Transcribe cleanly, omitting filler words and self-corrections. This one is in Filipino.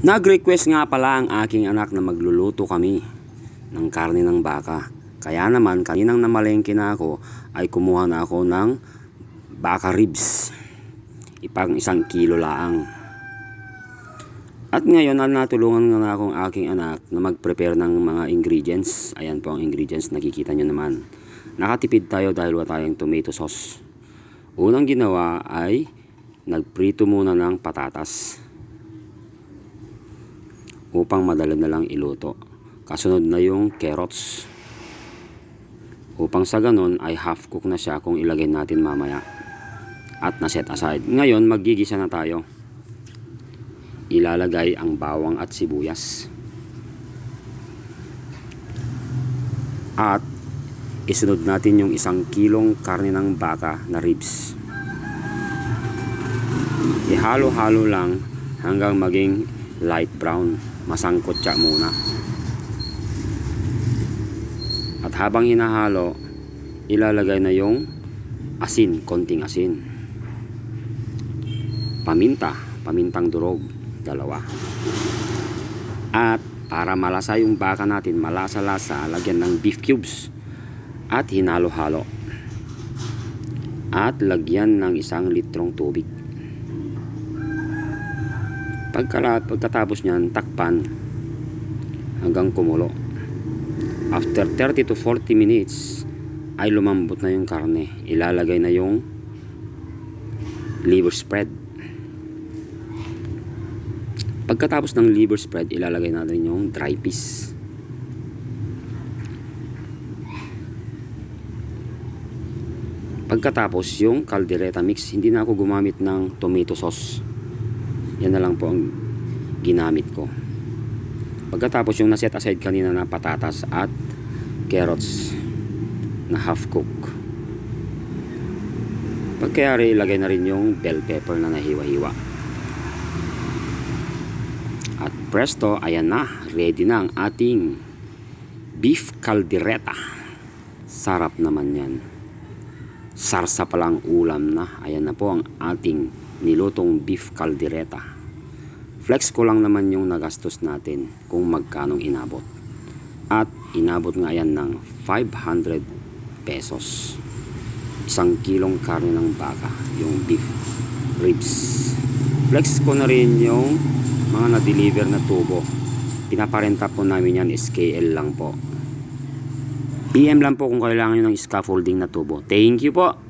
Nag-request nga pala ang aking anak na magluluto kami ng karne ng baka. Kaya naman kaninang namalengke na ako ay kumuha na ako ng baka ribs. Ipang 1 kilo laang. At ngayon natulungan nga na akong aking anak na mag-prepare ng mga ingredients. Ayan po ang ingredients, nakikita nyo naman. Nakatipid tayo dahil wala tayong tomato sauce. Unang ginawa ay nagprito muna ng patatas upang madali na lang iluto. Kasunod na yung carrots upang sa ganon ay half cook na siya kung ilagay natin mamaya at na set aside. Ngayon maggigisa na tayo. Ilalagay ang bawang at sibuyas at isunod natin yung 1 kilong karne ng baka na ribs. Ihalo-halo lang hanggang maging light brown. Masangkot siya muna. At habang hinahalo, ilalagay na yung asin, konting asin. Pamintang durog, 2. At para malasa yung baka natin, malasa-lasa, lagyan ng beef cubes. At hinalo-halo. At lagyan ng 1 litrong tubig. Pagkatapos nyan, takpan hanggang kumulo. After 30 to 40 minutes ay lumambot na yung karne. Ilalagay na yung liver spread. Pagkatapos ng liver spread, ilalagay natin yung dry piece. Pagkatapos yung caldereta mix, hindi na ako gumamit ng tomato sauce. Yan na lang po ang ginamit ko. Pagkatapos yung naset aside kanina na patatas at carrots na half cook. Pagkayari, ilagay na rin yung bell pepper na nahiwa-hiwa. At presto, ayan na. Ready na ang ating beef caldereta. Sarap naman yan. Sarsa palang ulam na. Ayan na po ang ating nilutong beef caldereta. Flex ko lang naman yung nagastos natin kung magkanong inabot. At inabot nga yan ng 500 pesos. 1 kilong karne ng baka, yung beef ribs. Flex ko na rin yung mga na-deliver na tubo. Pinaparenta po namin yan, SKL lang po. PM lang po kung kailangan nyo ng scaffolding na tubo. Thank you po.